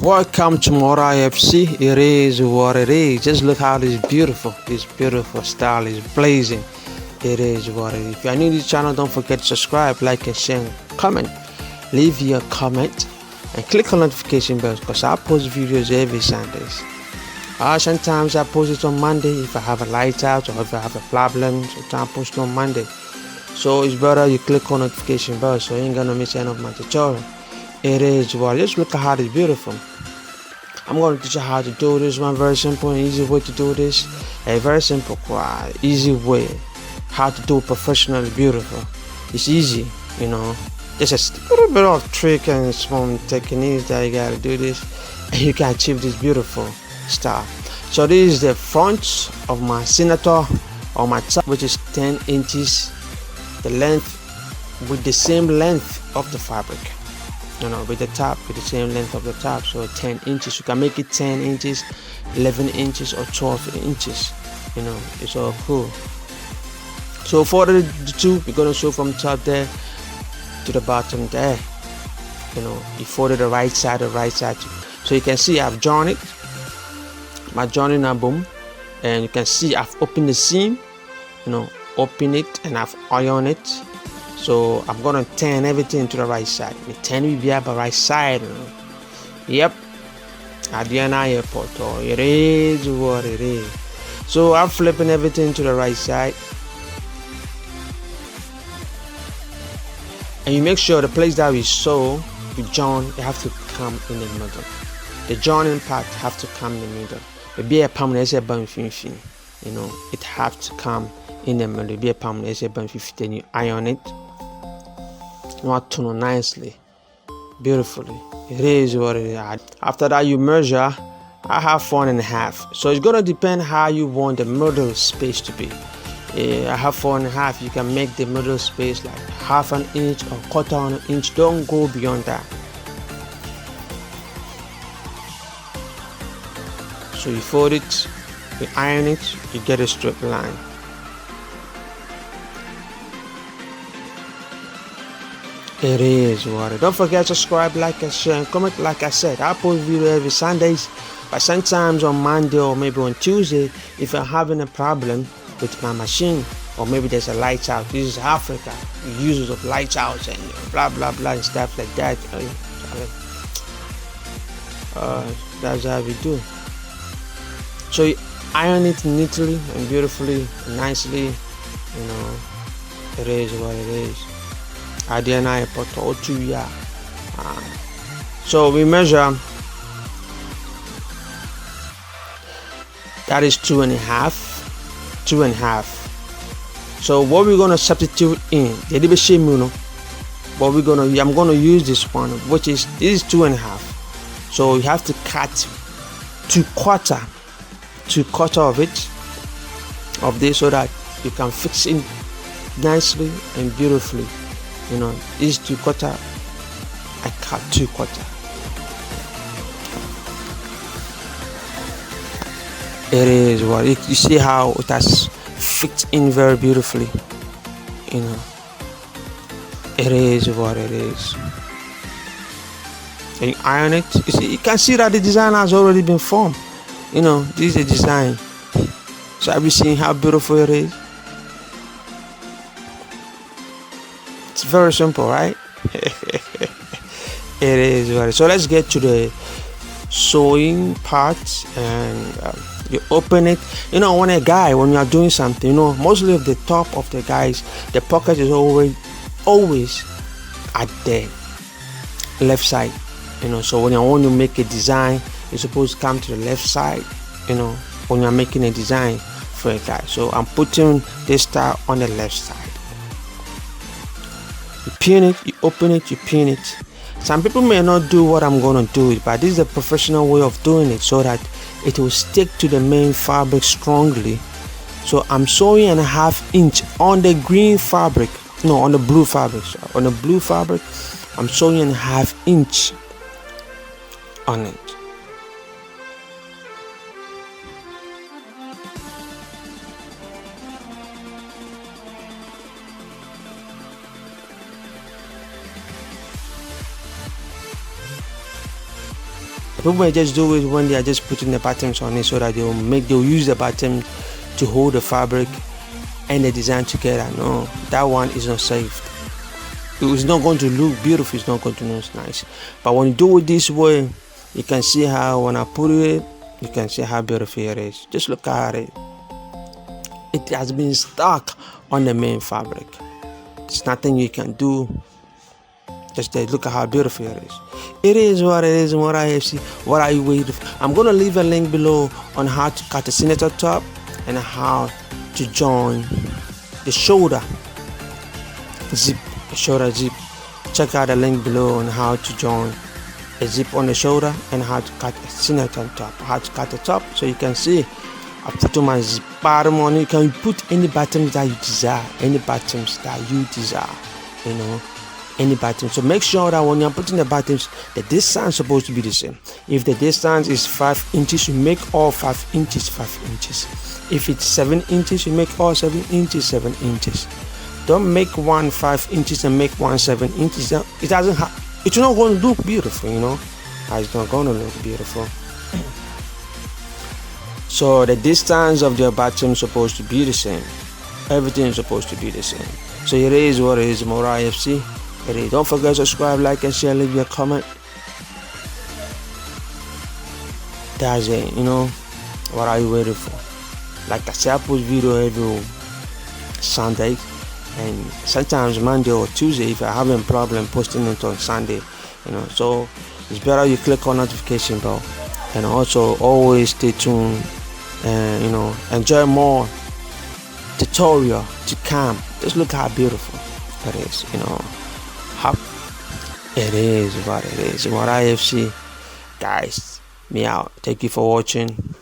Welcome to Mora IFC. It is what it is. Just look how this beautiful style is blazing. It is what it is. If you are new to the channel, don't forget to subscribe, like, and share, and comment. Leave your comment and click on notification bells because I post videos every Sundays. Sometimes I post it on Monday if I have a light out or if I have a problem. Sometimes I post it on Monday. So it's better you click on notification bell so you ain't gonna miss any of my tutorial. It is what just look at how it's beautiful. I'm going to teach you how to do this one very simple and easy way to do this. A very simple, easy way how to do professionally beautiful. It's easy, you know. Just a little bit of trick and some techniques that you gotta do this, and you can achieve this beautiful style. So this is the front of my signature on my top, which is 10 inches. The length with the same length of the fabric. You know, with the top, with the same length of the top, so 10 inches. You can make it 10 inches, 11 inches, or 12 inches. You know, it's all cool. So for the two, we're gonna sew from top there to the bottom there. You know, you folded the right side, so you can see I've joined it. My joining now, boom, and you can see I've opened the seam. You know, open it and I've ironed it. So I'm gonna turn everything to the right side. The turn will be at the right side. Yep. At the airport. Oh, it is what it is. So I'm flipping everything to the right side. And you make sure the place that we sew, we join, it have to come in the middle. The joining part have to come in the middle. The be a permanent you know, it have to come in the middle. Be a permanent then you iron it. Not turn nicely, beautifully. It is what it is. After that, you measure. I have 4.5, so it's gonna depend how you want the middle space to be. I have 4.5. You can make the middle space like 1/2 inch or 1/4 inch. Don't go beyond that. So you fold it, you iron it, you get a straight line. It is what it is. Don't forget to subscribe, like, and share, and comment. Like I said, I post video every Sundays, but sometimes on Monday or maybe on Tuesday, if you're having a problem with my machine, or maybe there's a light out. This is Africa, uses of light out and blah blah blah and stuff like that. That's how we do. So you iron it neatly and beautifully and nicely. You know, it is what it is. So we measure, that is 2.5. So what we're gonna substitute in what I'm gonna use this one, which is this is 2.5. So you have to cut 2/4 of it of this so that you can fix it nicely and beautifully. You know, this 2/4, I cut 2/4. It is what you see how it has fit in very beautifully. You know, it is what it is. And you iron it. You see, you can see that the design has already been formed. You know, this is the design. So have you seen how beautiful it is? It's very simple, right? It is very. So let's get to the sewing part, and you open it. You know, when you are doing something, you know, mostly of the top of the guys, the pocket is always at the left side. You know, so when you want to make a design, you're supposed to come to the left side. You know, when you're making a design for a guy. So I'm putting this style on the left side. You pin it, you open it, you pin it. Some people may not do what I'm gonna do, but this is a professional way of doing it so that it will stick to the main fabric strongly. So I'm sewing 1/2 inch on the green fabric, no, on the blue fabric. Sorry. On the blue fabric, I'm sewing 1/2 inch on it. People may just do it when they are just putting the buttons on it so that they'll use the button to hold the fabric and the design together. No, that one is not safe. It's not going to look beautiful, it's not going to look nice. But when you do it this way, you can see how when I put it, you can see how beautiful it is. Just look at it. It has been stuck on the main fabric. There's nothing you can do. Just look at how beautiful it is. It is what it is, and what I have seen. What are you waiting for? I'm gonna leave a link below on how to cut the senator top and how to join the shoulder zip. The shoulder zip. Check out the link below on how to join a zip on the shoulder and how to cut a senator top. How to cut the top, so you can see. I put my zip bottom on it. You can put any buttons that you desire. Any buttons that you desire. You know. Any button. So make sure that when you're putting the buttons, the distance is supposed to be the same. If the distance is 5 inches, you make all 5 inches 5 inches. If it's 7 inches, you make all 7 inches 7 inches. Don't make one 5 inches and make one 7 inches. It doesn't have. It's not going to look beautiful, you know. It's not going to look beautiful. So the distance of the button is supposed to be the same. Everything is supposed to be the same. So it is what it is, Mora FC. Don't forget to subscribe, like, and share, leave your comment. That's it, you know. What are you waiting for? Like I said, I post video every Sunday, and sometimes Monday or Tuesday if I have a problem posting it on Sunday, you know. So it's better you click on notification bell, and also always stay tuned and, you know, enjoy more tutorial to come. Just look how beautiful it is, you know. It is what it is. What IFC, guys, me out. Thank you for watching.